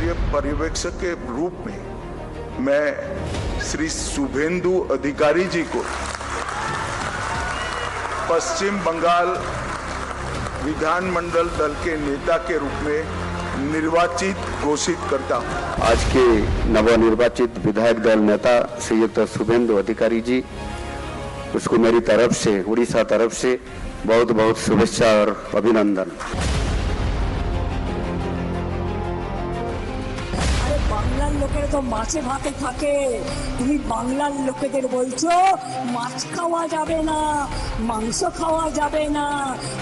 राष्ट्रीय पर्यवेक्षक के रूप में मैं श्री शुभेंदु अधिकारी जी को पश्चिम बंगाल विधानमंडल दल के नेता के रूप में निर्वाचित घोषित करता हूं। आज के नवनिर्वाचित विधायक दल नेता श्रीयुक्त शुभेंदु अधिकारी जी, उसको मेरी तरफ से, उड़ीसा तरफ से बहुत बहुत शुभेच्छा और अभिनंदन। বাংলার লোকের তো মাছে ভাতে থাকে, তুমি বাংলার লোকেদের বলছো মাছ খাওয়া যাবে না, মাংস খাওয়া যাবে না,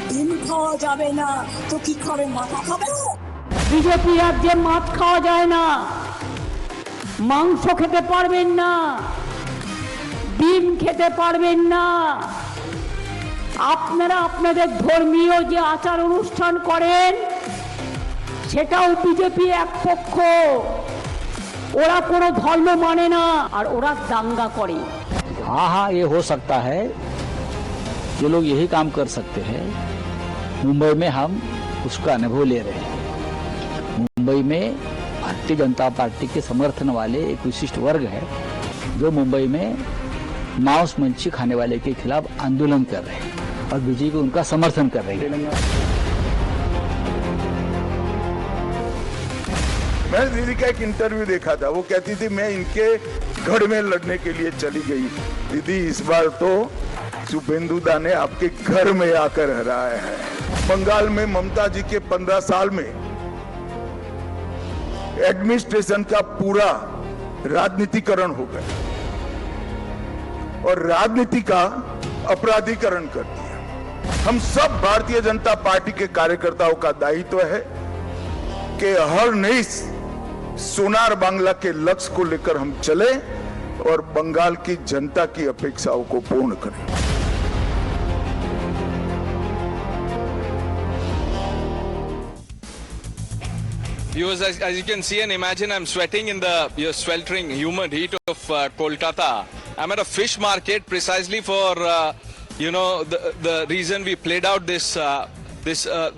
ডিম খাওয়া যাবে না, তো কি করে মাথা খাবে? বিজেপি রাজ্যে মাছ খাওয়া যায় না, মাংস খেতে পারবেন না, ডিম খেতে পারবেন না। আপনারা আপনাদের ধর্মীয় যে আচার অনুষ্ঠান করেন সেটাও বিজেপি এক পক্ষ, ওরা কোনো ধর্ম মানে না আর ওরা দাঙ্গা করে। हाँ हाँ, ये हो सकता है, ये लोग यही काम कर सकते हैं। मुंबई में हम उसका अनुभव ले रहे हैं। मुंबई में भारतीय जनता पार्टी के समर्थन वाले एक विशिष्ट वर्ग है जो मुंबई में मांस मच्छी खाने वाले के खिलाफ आंदोलन कर रहे हैं और बीजेपी उनका समर्थन कर रही है। मैं दीदी का एक इंटरव्यू देखा था, वो कहती थी मैं इनके गढ़ में लड़ने के लिए चली गई। दीदी इस बार तो शुभेंदु दा ने आपके घर में आकर हराया है। बंगाल में ममता जी के 15 साल में एडमिनिस्ट्रेशन का पूरा राजनीतिकरण हो गया और राजनीति का अपराधीकरण कर दिया। हम सब भारतीय जनता पार्टी के कार्यकर्ताओं का दायित्व है कि हर नई सोनार बांग्ला के लक्ष्य को लेकर हम चले और बंगाल की जनता की अपेक्षाओं को पूर्ण करें। Viewers, as you can see and imagine, I'm sweating in the sweltering humid heat of Kolkata. I'm at a fish market precisely for the reason we played out this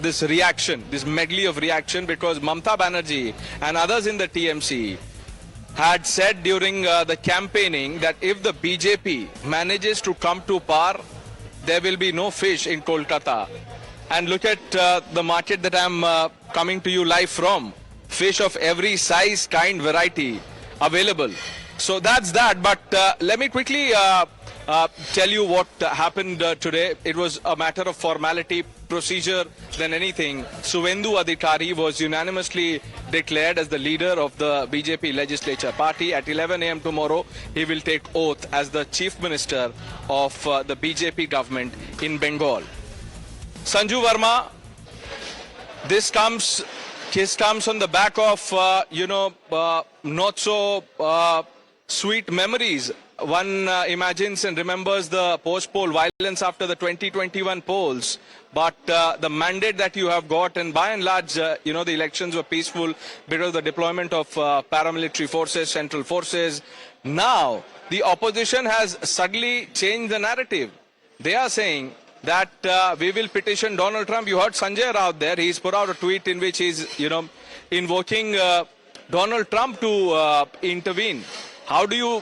this reaction, this medley of reaction, because Mamata Banerjee and others in the TMC had said during the campaigning that if the BJP manages to come to power, there will be no fish in Kolkata. And look at the market that I'm coming to you live from. Fish of every size, kind, variety available. So that's that. But let me quickly tell you what happened today. It was a matter of formality, procedure than anything. Suvendu Adhikari was unanimously declared as the leader of the BJP legislature party. At 11 a.m. tomorrow, he will take oath as the chief minister of the BJP government in Bengal. Sanju Verma, this comes on the back of, not so sweet memories. One imagines and remembers the post-poll violence after the 2021 polls. But the mandate that you have got, and by and large, the elections were peaceful because of the deployment of paramilitary forces, central forces. Now, the opposition has suddenly changed the narrative. They are saying that we will petition Donald Trump. You heard Sanjay out there. He's put out a tweet in which he's, invoking Donald Trump to intervene. How do you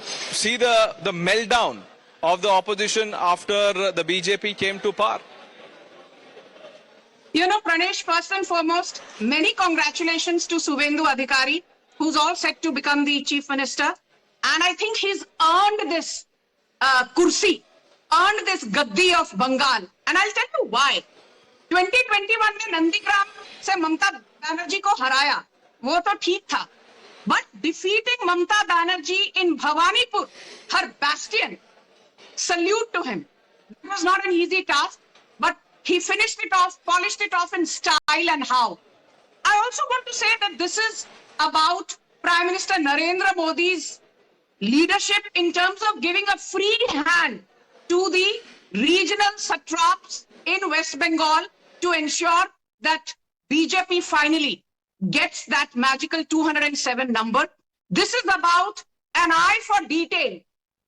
see the meltdown of the opposition after the BJP came to power? Pranesh, first and foremost, many congratulations to Suvendu Adhikari, who's all set to become the chief minister. And I think he's earned this kursi, earned this gaddi of Bengal. And I'll tell you why. 2021 में नंदीग्राम से ममता बनर्जी को हराया, वो तो ठीक था. But defeating Mamata Banerjee in Bhawanipur, her bastion, salute to him. It was not an easy task, but he finished it off, polished it off in style and how. I also want to say that this is about Prime Minister Narendra Modi's leadership in terms of giving a free hand to the regional satraps in West Bengal to ensure that BJP finally gets that magical 207 number. This is about an eye for detail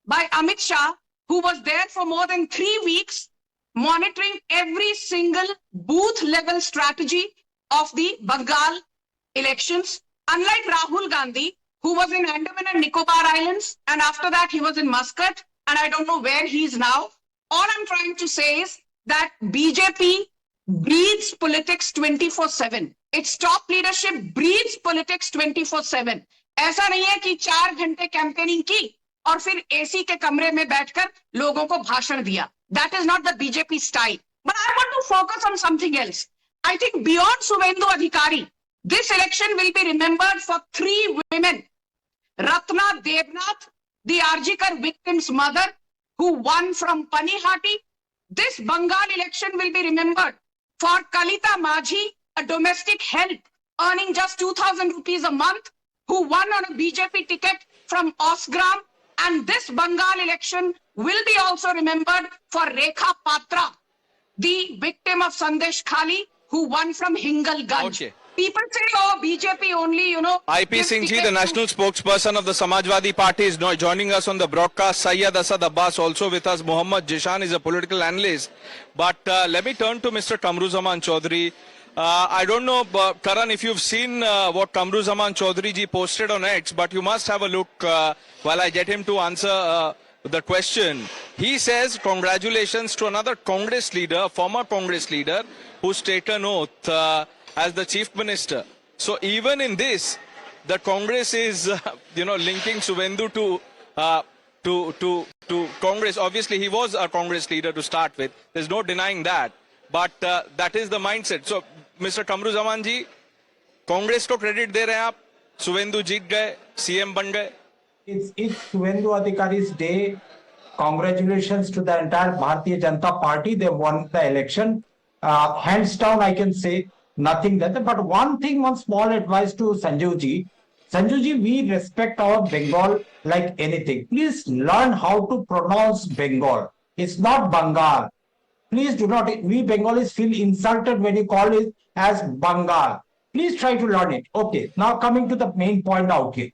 by Amit Shah, who was there for more than 3 weeks, monitoring every single booth level strategy of the Bengal elections. Unlike Rahul Gandhi, who was in Andaman and Nicobar Islands, and after that he was in Muscat, and I don't know where he is now. All I'm trying to say is that BJP breathes politics 24/7. Its top leadership breathes politics 24/7. ऐसा नहीं है कि 4 घंटे campaigning की और फिर AC के कमरे में बैठकर लोगों को भाषण दिया. That is not the BJP style. But I want to focus on something else. I think beyond Suvendu Adhikari, this election will be remembered for 3 women. Ratna Devnath, the Adhikar victim's mother, who won from Panihati. This Bengal election will be remembered for Kalita Majhi, a domestic help earning just 2,000 rupees a month, who won on a BJP ticket from Osgram. And this Bengal election will be also remembered for Rekha Patra, the victim of Sandesh Khali, who won from Hingalganj. Okay. People say, oh, BJP only, IP gives Singh ji, the tickets national spokesperson of the Samajwadi Party, is now joining us on the broadcast. Syed Asad Abbas also with us. Muhammad Jishan is a political analyst. But let me turn to Mr. Kamruzaman Chaudhary. I don't know, Karan, if you've seen what Kamruzaman Chaudhary ji posted on X, but you must have a look while I get him to answer the question. He says, congratulations to another Congress leader, former Congress leader, who's taken oath as the chief minister. So even in this, the Congress is, linking Suvendu to Congress. Obviously, he was a Congress leader to start with. There's no denying that. But that is the mindset. So, Mr. Kamruzaman ji, Congress को credit दे रहे हैं आप? Suvendu जीत गए, CM बन गए. It's Suvendu Adhikari's day. Congratulations to the entire Bharatiya Janata Party. They won the election. Hands down, I can say nothing that. But one small advice to Sanjeev ji. Sanjeev ji, we respect our Bengal like anything. Please learn how to pronounce Bengal. It's not Bengal. Please do not. We Bengalis feel insulted when you call it as Bengal. Please try to learn it. Okay. Now coming to the main point out here.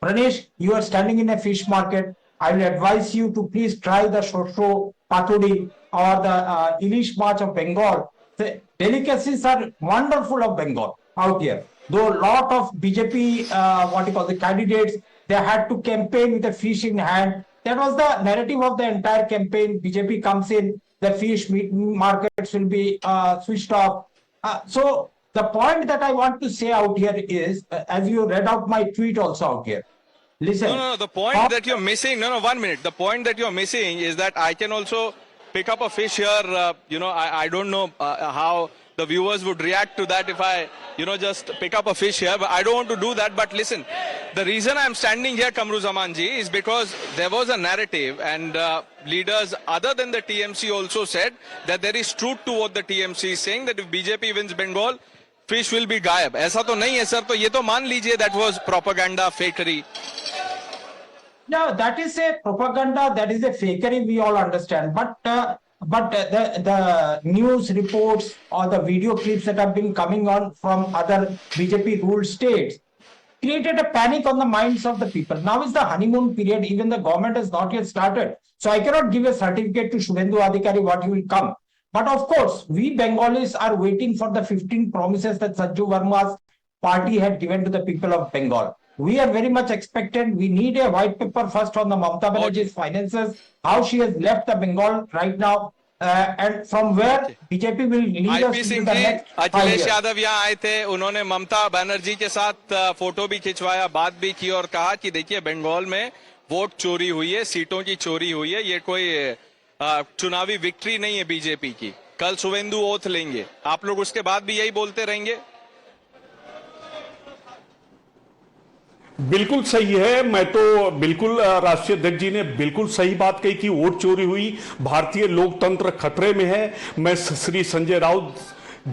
Pranesh, you are standing in a fish market. I will advise you to please try the Shosho Paturi or the Ilish March of Bengal. The delicacies are wonderful of Bengal out here. Though a lot of BJP, the candidates, they had to campaign with a fish in hand. That was the narrative of the entire campaign. BJP comes in, the fish meat markets will be switched off. So the point that I want to say out here is, as you read out my tweet also out here. Listen. No, the point that you're missing, 1 minute. The point that you're missing is that I can also pick up a fish here. I don't know how the viewers would react to that if I, just pick up a fish here. But I don't want to do that. But listen, the reason I'm standing here, Kamruzaman ji, is because there was a narrative and leaders other than the TMC also said that there is truth to what the TMC is saying, that if BJP wins Bengal, fish will be गायब. ऐसा तो नहीं है sir, तो ये तो मान लीजिए that was propaganda, fakery. No, that is a propaganda, that is a fakery, we all understand. But the news reports or the video clips that have been coming on from other BJP ruled states created a panic on the minds of the people. Now is the honeymoon period, even the government has not yet started. So I cannot give a certificate to Suvendu Adhikari what will come. But of course, we Bengalis are waiting for the 15 promises that Sanju Verma's party had given to the people of Bengal. We are very much expectant. We need a white paper first on the Mamata Banerjee's finances, how she has left the Bengal right now, and from where BJP will lead us to the next 5 years. Akhilesh Yadav यहाँ आए थे, उन्होंने ममता बनर्जी के साथ photo भी खिंचवाया, बात भी की और कहा कि देखिए बंगाल में वोट चोरी हुई है, सीटों की चोरी हुई है, ये कोई चुनावी विक्ट्री नहीं है बीजेपी की. कल सुवेंदु ओथ लेंगे, आप लोग उसके बाद भी यही बोलते रहेंगे? बिल्कुल सही है. मैं तो बिल्कुल राष्ट्रीय अध्यक्ष जी ने बिल्कुल सही बात कही कि वोट चोरी हुई, भारतीय लोकतंत्र खतरे में है. मैं श्री संजय राउत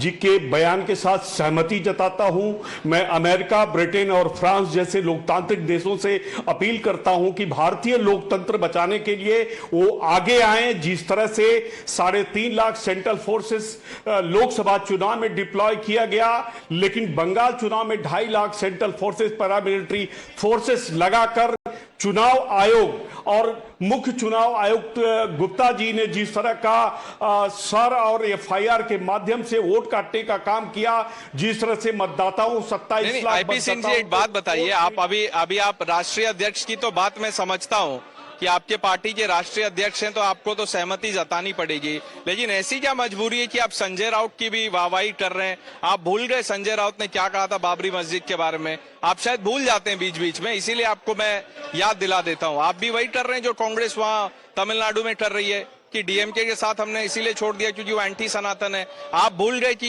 जी के बयान के साथ सहमति जताता हूं. मैं अमेरिका, ब्रिटेन और फ्रांस जैसे लोकतांत्रिक देशों से अपील करता हूं कि भारतीय लोकतंत्र बचाने के लिए वो आगे आए. जिस तरह से 3.5 लाख सेंट्रल फोर्सेस लोकसभा चुनाव में डिप्लॉय किया गया, लेकिन बंगाल चुनाव में 2.5 lakh central forces, paramilitary forces लगाकर चुनाव आयोग और मुख्य चुनाव आयुक्त गुप्ता जी ने जिस तरह का सर और एफआईआर के माध्यम से वोट काटने का काम किया, जिस तरह से मतदाताओं 27 लाख आईपी सिंह जी एक बात बताइए, आप अभी आप राष्ट्रीय अध्यक्ष की तो बात मैं समझता हूं कि आपके पार्टी के राष्ट्रीय अध्यक्ष हैं तो आपको तो सहमति जतानी पड़ेगी, लेकिन ऐसी क्या मजबूरी है कि आप संजय राउत की भी वाहवाही कर रहे हैं? आप भूल गए संजय राउत ने क्या कहा था बाबरी मस्जिद के बारे में? आप शायद भूल जाते हैं बीच बीच में, इसीलिए आपको मैं याद दिला देता हूं। आप भी वही कर रहे हैं जो कांग्रेस वहां तमिलनाडु में कर रही है कि डीएमके के साथ हमने इसीलिए छोड़ दिया क्योंकि वो एंटी सनातन है। आप भूल गए कि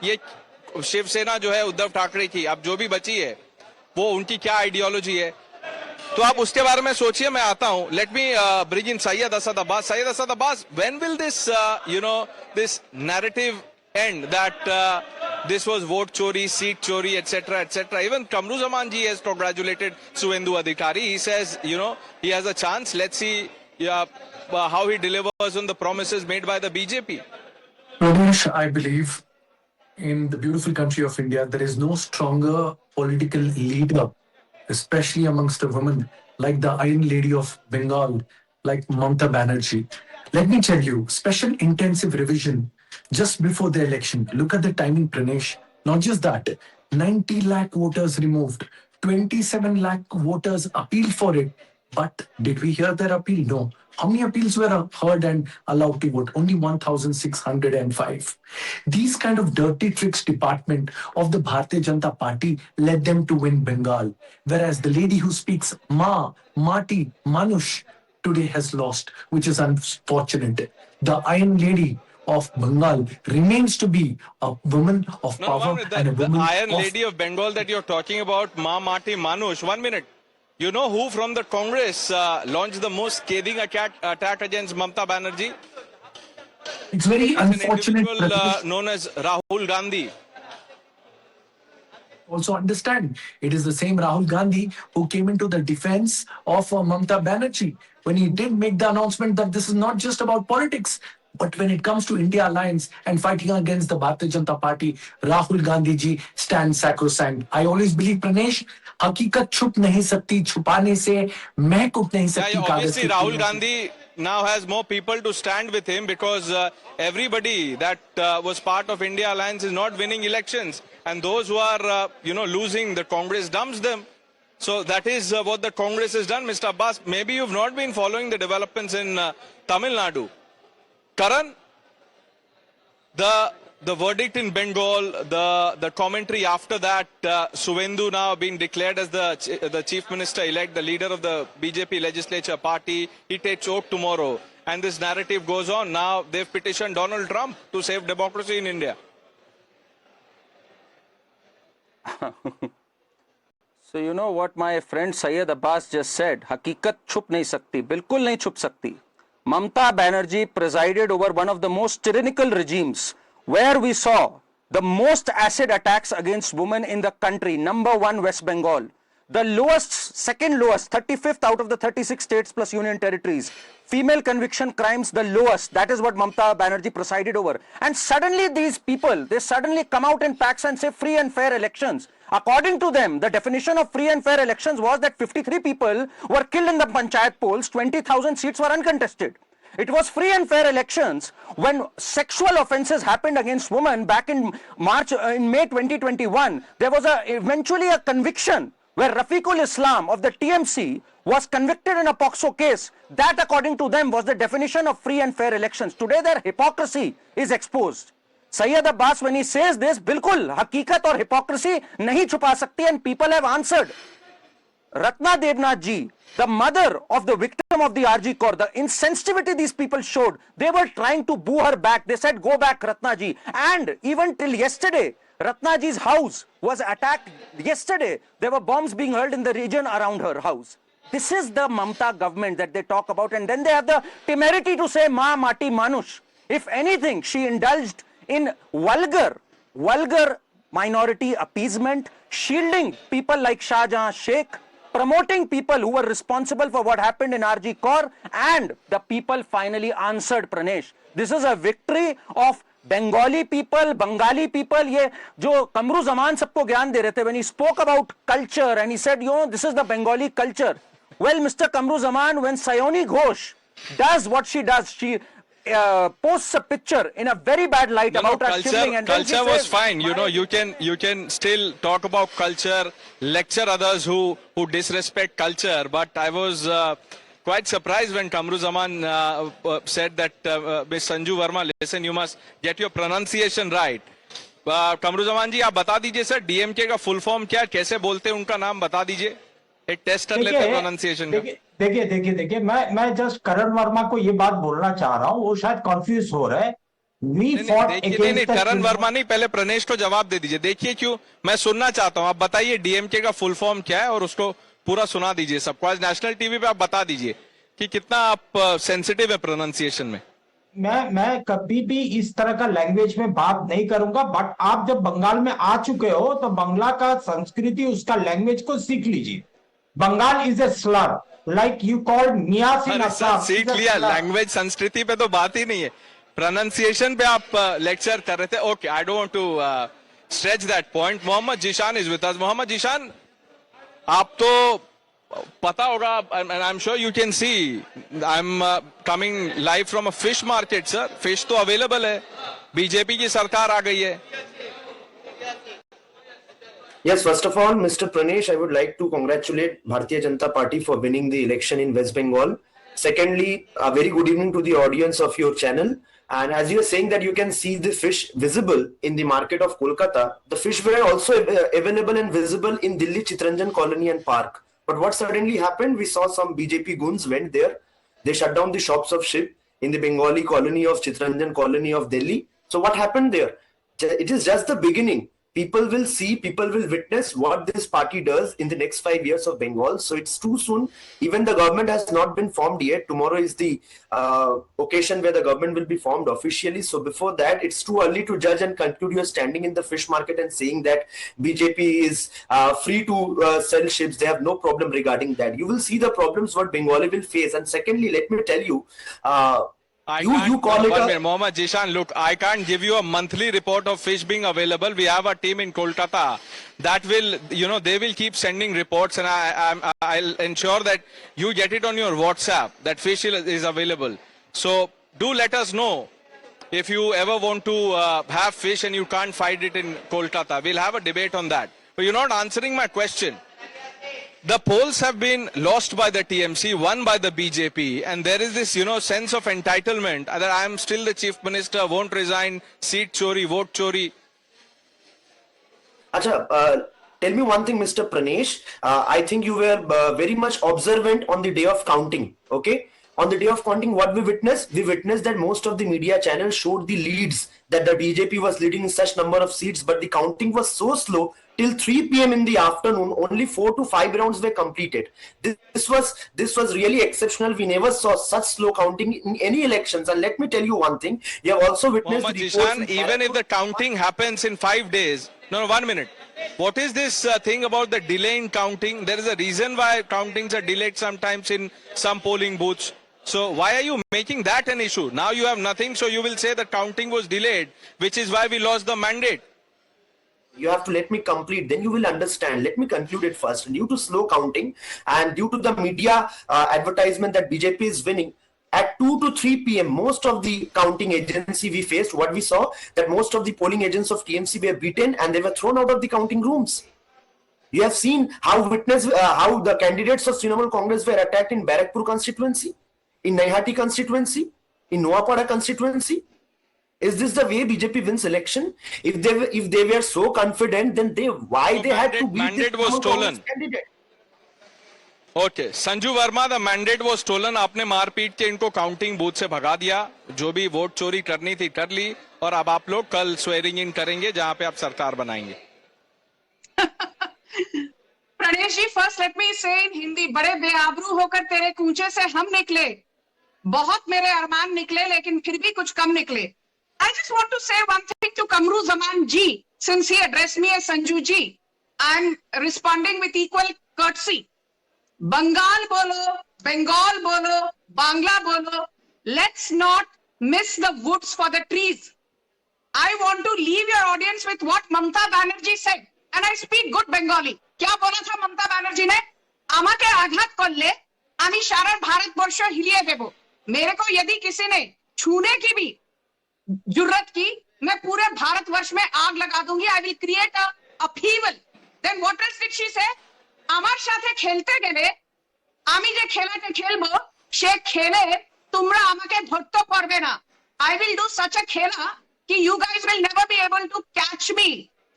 ये शिवसेना जो है उद्धव ठाकरे की अब जो भी बची है वो उनकी क्या आइडियोलॉजी है, तो आप उसके बारे में सोचिए। मैं आता हूं, let me bring in Syed Asad Abbas. Syed Asad Abbas, when will this this narrative end that this was vote chori, seat chori, etc., etc. Even Kamruzaman ji has congratulated Suvendu Adhikari. He says, he has a chance. Let's see how he delivers on the promises made by the BJP. Pranesh, I believe in the beautiful country of India, there is no stronger political leader, especially amongst the women, like the Iron Lady of Bengal, like Mamata Banerjee. Let me tell you, special intensive revision just before the election. Look at the timing, Pranesh. Not just that, 90 lakh voters removed, 27 lakh voters appealed for it. But did we hear their appeal? No. How many appeals were heard and allowed to vote? Only 1,605. These kind of dirty tricks department of the Bharatiya Janata Party led them to win Bengal. Whereas the lady who speaks Ma, Mati, Manush today has lost, which is unfortunate. The Iron Lady of Bengal remains to be a woman of power and a woman the Iron Lady of Bengal that you're talking about, Ma, Mati, Manush. 1 minute. You know who from the Congress launched the most scathing attack against Mamata Banerjee? It's very unfortunate. An individual known as Rahul Gandhi. Also understand, it is the same Rahul Gandhi who came into the defense of Mamata Banerjee when he did make the announcement that this is not just about politics. But when it comes to India Alliance and fighting against the Bharatiya Janata Party, Rahul Gandhi ji stands sacrosanct. I always believe, Pranesh, हकीकत छुप नहीं सकती, छुपाने से महक उठ नहीं सकती. Obviously, Rahul Gandhi now has more people to stand with him because everybody that was part of India Alliance is not winning elections, and those who are losing, the Congress dumps them. So that is what the Congress has done. Mr. Abbas, maybe you've not been following the developments in Tamil Nadu. Karan, the verdict in Bengal, the commentary after that, Suvendu now being declared as the chief minister-elect, the leader of the BJP legislature party, he takes oath tomorrow. And this narrative goes on. Now they've petitioned Donald Trump to save democracy in India. So you know what my friend Syed Abbas just said, हकीकत छुप नहीं सकती, बिल्कुल नहीं छुप सकती. Mamata Banerjee presided over one of the most tyrannical regimes where we saw the most acid attacks against women in the country. Number 1, West Bengal. The lowest, second lowest, 35th out of the 36 states plus union territories. Female conviction crimes, the lowest. That is what Mamata Banerjee presided over. And suddenly these people, they suddenly come out in packs and say free and fair elections. According to them, the definition of free and fair elections was that 53 people were killed in the panchayat polls, 20,000 seats were uncontested. It was free and fair elections when sexual offences happened against women back in May 2021. There was eventually a conviction where Rafiqul Islam of the TMC was convicted in a POXO case. That, according to them, was the definition of free and fair elections. Today, their hypocrisy is exposed. Syed Abbas, when he says this, bilkul, hakikat or hypocrisy nahi chupa sakti, and people have answered. Ratna Devnath ji, the mother of the victim of the RG Kaur, the insensitivity these people showed, they were trying to boo her back. They said, go back, Ratna ji. And even till yesterday, Ratna ji's house was attacked. Yesterday, there were bombs being hurled in the region around her house. This is the Mamata government that they talk about. And then they have the temerity to say, Ma, Mati, Manush. If anything, she indulged in vulgar minority appeasement, shielding people like Shah Jahan Sheikh, promoting people who were responsible for what happened in RG Kaur, and the people finally answered, Pranesh. This is a victory of Bengali people, Bengali people. ये जो कमरू जमान सबको ज्ञान दे रहे थे, when he spoke about culture and he said, this is the Bengali culture. Well, Mr. Kamru Zaman, when Sayoni Ghosh does what she does, she posts a picture in a very bad light about her shivering, and then she culture was says, fine. You know, you can still talk about culture, lecture others who disrespect culture. But I was quite surprised when Kamru Zaman said that Ms. Sanju Verma, listen, you must get your pronunciation right. Kamru Zaman जी आप बता दीजिए sir DMK का full form क्या कैसे बोलते हैं उनका नाम बता दीजिए एक टेस्ट कर लेते हैं प्रोनाउंसिएशन का देखिए मैं जस्ट करण वर्मा को ये बात बोलना चाह रहा हूँ वो शायद कंफ्यूज हो रहा है नहीं करण वर्मा नहीं पहले प्रणेश को जवाब दे दीजिए देखिए क्यों मैं सुनना चाहता हूँ आप बताइए डीएमके का फुल फॉर्म क्या है और उसको पूरा सुना दीजिए सबको आज नेशनल टीवी पे आप बता दीजिए कि कितना आप सेंसिटिव है प्रोनाउंसिएशन में मैं कभी भी इस तरह का लैंग्वेज में बात नहीं करूंगा बट आप जब बंगाल में आ चुके हो तो बंगला का संस्कृति उसका लैंग्वेज को सीख लीजिए Bengal is a slur like you call नियास इन असम सीख लिया लैंग्वेज संस्कृति पे तो बात ही नहीं है प्रोनाउंसिएशन पे आप लेक्चर कर रहे थे okay I don't want to stretch that point Mohammad Zeeshan is with us Mohammad Zeeshan आप तो पता होगा and I'm sure you can see I'm coming live from a fish market sir fish तो available है बीजेपी की सरकार आ गई है Yes, first of all, Mr. Pranesh, I would like to congratulate Bharatiya Janata Party for winning the election in West Bengal. Secondly, a very good evening to the audience of your channel. And as you are saying that you can see the fish visible in the market of Kolkata, the fish were also available and visible in Delhi Chitranjan Colony and Park. But what suddenly happened, we saw some BJP goons went there. They shut down the shops of ship in the Bengali colony of Chitranjan Colony of Delhi. So what happened there? It is just the beginning. People will see, people will witness what this party does in the next 5 years of Bengal. So it's too soon. Even the government has not been formed yet. Tomorrow is the occasion where the government will be formed officially. So before that, it's too early to judge and conclude you're standing in the fish market and saying that BJP is free to sell ships. They have no problem regarding that. You will see the problems what Bengali will face. And secondly, let me tell you, you call it Mohammad Jishan, look, I can't give you a monthly report of fish being available. We have a team in Kolkata that will, you know, they will keep sending reports and I'll ensure that you get it on your WhatsApp, that fish is available. So do let us know if you ever want to have fish and you can't find it in Kolkata. We'll have a debate on that. But you're not answering my question. The polls have been lost by the TMC, won by the BJP, and there is this, you know, sense of entitlement that I am still the chief minister, won't resign, seat chori, vote chori. Acha, tell me one thing, Mr. Pranesh. I think you were very much observant on the day of counting, okay? On the day of counting, what we witnessed? We witnessed that most of the media channels showed the leads that the BJP was leading in such number of seats, but the counting was so slow. Till 3 p.m. in the afternoon, only 4 to 5 rounds were completed. This was really exceptional. We never saw such slow counting in any elections. And let me tell you one thing: you have also witnessed. Jishan, even if the counting happens in 5 days, no, 1 minute. What is this thing about the delay in counting? There is a reason why countings are delayed sometimes in some polling booths. So why are you making that an issue? Now you have nothing, so you will say that counting was delayed, which is why we lost the mandate. You have to let me complete, then you will understand. Let me conclude it first. Due to slow counting and due to the media advertisement that BJP is winning, at 2 to 3 p.m., most of the counting agency we faced, what we saw, that most of the polling agents of TMC were beaten and they were thrown out of the counting rooms. You have seen how the candidates of Trinamool Congress were attacked in Barakpur constituency, in Naihati constituency, in Noapada constituency. Is this the way BJP wins election? If they were so confident, then why they had to beat mandate was stolen. Candidate? Okay, Sanju Verma, the mandate was stolen. आपने मारपीट के इनको counting booth से भगा दिया. जो भी vote चोरी करनी थी कर ली और अब आप लोग कल स्वेरिंग इन करेंगे जहां पे आप सरकार बनाएंगे. प्रणेश जी, फर्स्ट लेट मी से इन हिंदी, बड़े बेआबरू होकर तेरे कूचे से हम निकले, बहुत मेरे अरमान निकले लेकिन फिर भी कुछ कम निकले. I just want to say one thing to Kamru Zaman ji, since he addressed me as Sanju ji. I'm responding with equal courtesy. Bengal bolo, Bengal bolo, Bangla bolo. Let's not miss the woods for the trees. I want to leave your audience with what Mamata Banerjee said. And I speak good Bengali. क्या बोला था ममता बनर्जी ने? আমাকে আঘাত করলে আমি সারা ভারতবর্ষ হিলিয়ে দেব। मेरे को यदि किसी ने छूने की भी जुर्रत की, मैं पूरे भारतवर्ष में आग लगा दूंगी। I will create a upheaval. Then what else did she say? আমার সাথে খেলতে গেলে আমি যে খেলাটা খেলবো সে খেলে তোমরা আমাকে ধরতে পারবে না। I will do such a খেলা कि you guys will never be able to catch me.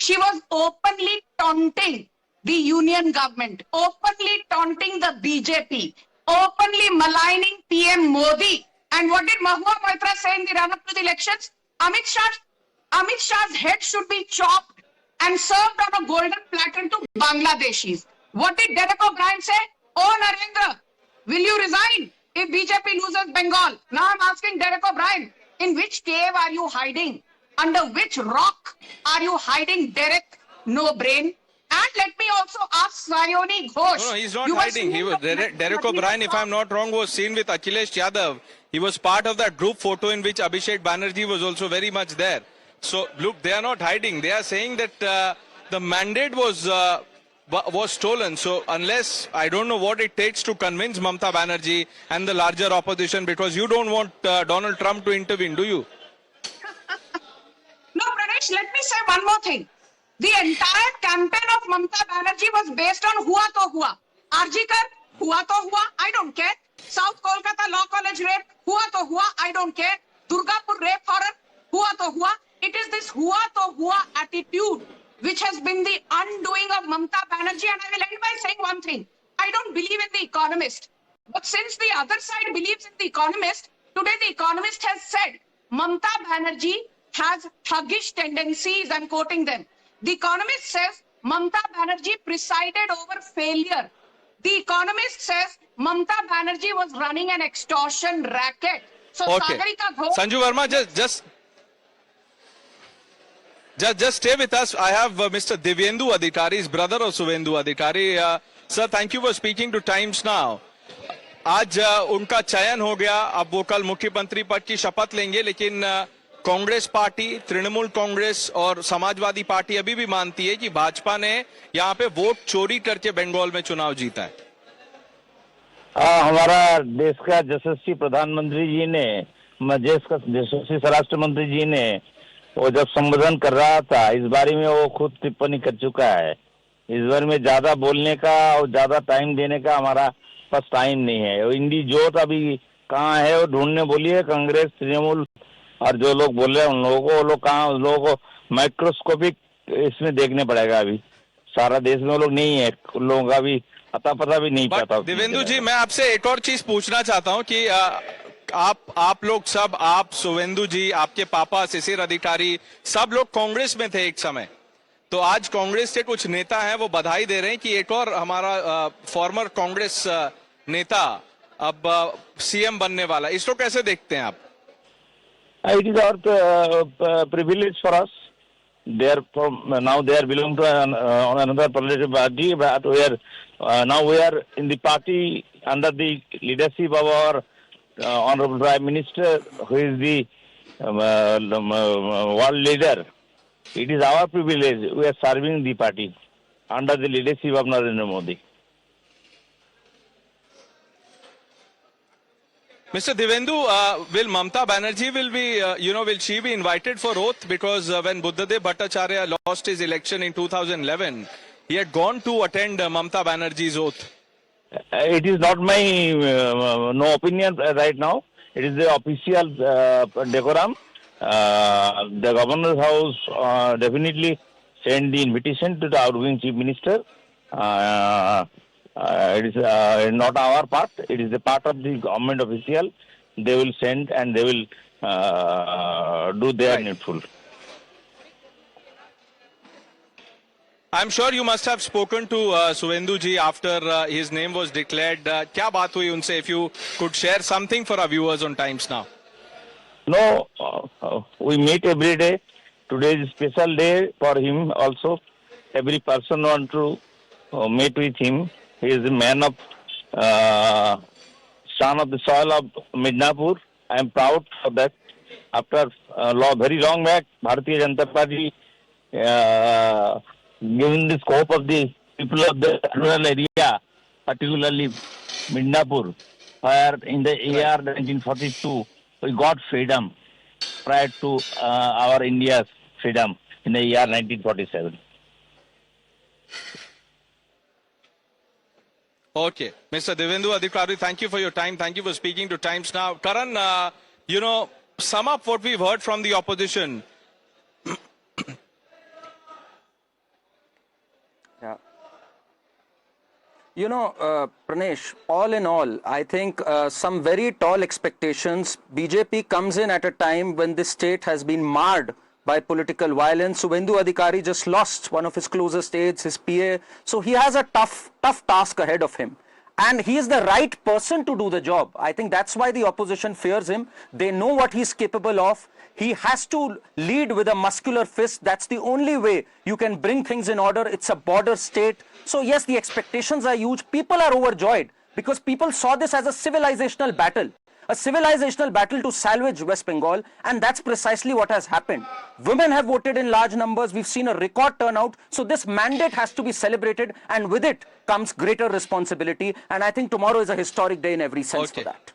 She was openly taunting the union government, openly taunting the BJP, openly maligning PM Modi. And what did Mahua Moitra say in the run-up to the elections? Amit Shah's head should be chopped and served on a golden platter to Bangladeshis. What did Derek O'Brien say? Oh, Narendra, will you resign if BJP loses Bengal? Now I'm asking Derek O'Brien, in which cave are you hiding? Under which rock are you hiding, Derek? No brain. And let me also ask Sayoni Ghosh. No, he's not hiding. He was Derek O'Brien, if I'm not wrong, was seen with Akhilesh Yadav. He was part of that group photo in which Abhishek Banerjee was also very much there. So look, they are not hiding. They are saying that the mandate was stolen. So unless, I don't know what it takes to convince Mamata Banerjee and the larger opposition, because you don't want Donald Trump to intervene, do you? No, Pranesh, let me say one more thing. The entire campaign of Mamata Banerjee was based on hua to hua. Adhikar, hua to hua, I don't care. South Kolkata Law College rape, hua to hua, I don't care. Durgapur rape horror, hua to hua. It is this hua to hua attitude which has been the undoing of Mamata Banerjee. And I will end by saying one thing. I don't believe in The Economist. But since the other side believes in The Economist, today The Economist has said Mamata Banerjee has thuggish tendencies. I'm quoting them. The Economist says Mamata Banerjee presided over failure. The Economist says Mamata Banerjee was running an extortion racket. So Okay. Sagarika Ghosh, Sanju Verma, just stay with us. I have Mr. Divyendu Adhikari, his brother of Suvendu Adhikari. Sir, thank you for speaking to Times Now. आज उनका चयन हो गया, अब वो कल मुख्यमंत्री पद की शपथ लेंगे, लेकिन कांग्रेस पार्टी, तृणमूल कांग्रेस और समाजवादी पार्टी अभी भी मानती है कि भाजपा ने यहाँ पे वोट चोरी करके बंगाल में चुनाव जीता है। हमारा देश का यशस्वी प्रधानमंत्री जी ने, देश का यशस्वी स्वराष्ट्र मंत्री जी ने वो जब संबोधन कर रहा था, इस बारे में वो खुद टिप्पणी कर चुका है। इस बारे में ज्यादा बोलने का और ज्यादा टाइम देने का हमारा पास टाइम नहीं है। वो इंडी जोत अभी कहाँ है वो ढूंढने बोलिए, कांग्रेस, तृणमूल और जो लोग बोल रहे हैं उन लोगों को, वो लोग कहाँ, उन लोगों को माइक्रोस्कोपिक इसमें देखने पड़ेगा। अभी सारा देश में वो लोग नहीं है, उन लोगों का भी अता पता भी नहीं पता। देवेंदु जी, मैं आपसे एक और चीज पूछना चाहता हूँ कि आप लोग सब, आप, सुवेंदु जी, आपके पापा शिशिर अधिकारी, सब लोग कांग्रेस में थे एक समय। तो आज कांग्रेस के कुछ नेता हैं, वो बधाई दे रहे हैं कि एक और हमारा फॉर्मर कांग्रेस नेता अब सीएम बनने वाला। इसको कैसे देखते हैं आप? It is our privilege for us. Now they are belong to another political party, but now we are in the party under the leadership of our Honorable Prime Minister, who is the world leader. It is our privilege. We are serving the party under the leadership of Narendra Modi. Mr. Divyendu, will Mamata Banerjee will she be invited for oath? Because when Buddhadev Bhattacharya lost his election in 2011, he had gone to attend Mamata Banerjee's oath. It is not my no opinion right now. It is the official decorum. The governor's house definitely sent the invitation to the outgoing chief minister. It is not our part. It is the part of the government official. They will send and they will do their needful. I'm sure you must have spoken to Suvendu ji after his name was declared. क्या बात हुई उनसे? If you could share something for our viewers on Times Now. No, we meet every day. Today is a special day for him also. Every person want to meet with him. He is a man of son of the soil of Midnapur. I am proud of that. After very long back, Bharatiya Janata Party given the scope of the people of the rural area particularly Midnapur, where in the year 1942 we got freedom prior to our India's freedom in the year 1947. Okay. Mr. Suvendu Adhikari, thank you for your time. Thank you for speaking to Times Now. Karan, sum up what we've heard from the opposition. Yeah. Pranesh, all in all, I think some very tall expectations. BJP comes in at a time when this state has been marred by political violence. Suvendu Adhikari just lost one of his closest aides, his PA. So he has a tough task ahead of him. And he is the right person to do the job. I think that's why the opposition fears him. They know what he's capable of. He has to lead with a muscular fist. That's the only way you can bring things in order. It's a border state. So yes, the expectations are huge. People are overjoyed because people saw this as a civilizational battle. A civilizational battle to salvage West Bengal, and that's precisely what has happened. Women have voted in large numbers. We've seen a record turnout. So this mandate has to be celebrated, and with it comes greater responsibility. And I think tomorrow is a historic day in every sense for that.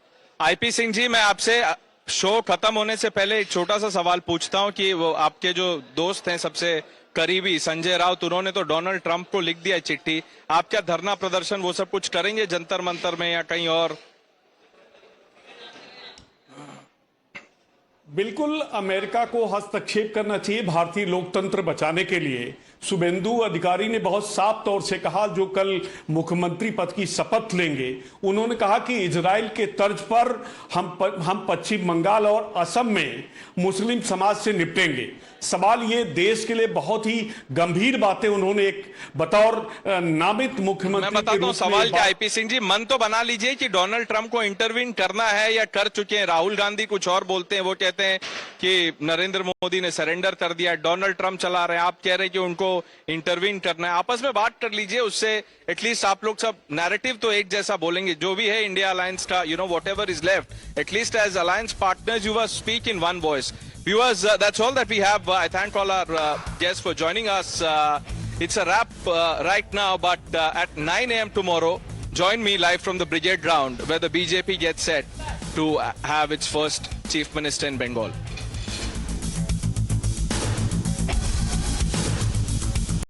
IP Singh जी, मैं आपसे show खत्म होने से पहले एक छोटा सा सवाल पूछता हूं कि वो आपके जो दोस्त हैं सबसे करीबी संजय राउत, उन्होंने तो डोनाल्ड ट्रंप को लिख दिया चिट्ठी. आप क्या धरना प्रदर्शन वो सब कुछ करेंगे जंतर मंतर में या कहीं और? बिल्कुल अमेरिका को हस्तक्षेप करना चाहिए भारतीय लोकतंत्र बचाने के लिए. शुभेंदु अधिकारी ने बहुत साफ तौर से कहा, जो कल मुख्यमंत्री पद की शपथ लेंगे, उन्होंने कहा कि इजराइल के तर्ज पर हम पश्चिम बंगाल और असम में मुस्लिम समाज से निपटेंगे. सवाल ये देश के लिए बहुत ही गंभीर बातें उन्होंने एक बतौर नामित मुख्यमंत्री मैं बताता हूं सवाल क्या. आईपी सिंह जी, मन तो बना लीजिए कि डोनाल्ड ट्रंप को इंटरवीन करना है या कर चुके हैं. राहुल गांधी कुछ और बोलते हैं, वो कहते हैं कि नरेंद्र मोदी ने सरेंडर कर दिया. डोनाल्ड ट्रंप चला रहे हैं, आप कह रहे हैं कि उनको इंटरवीन करना है. आपस में बात कर लीजिए, उससे एटलीस्ट आप लोग सब नैरेटिव तो एक जैसा बोलेंगे. जो भी है इंडिया अलायंस का, whatever is left, at least as alliance partners you are speak in one voice. Viewers, that's all that we have. I thank all our guests for joining us. It's a wrap right now, but at 9 a.m. tomorrow, join me live from the Brigade Ground, where the BJP gets set to have its first Chief Minister in Bengal.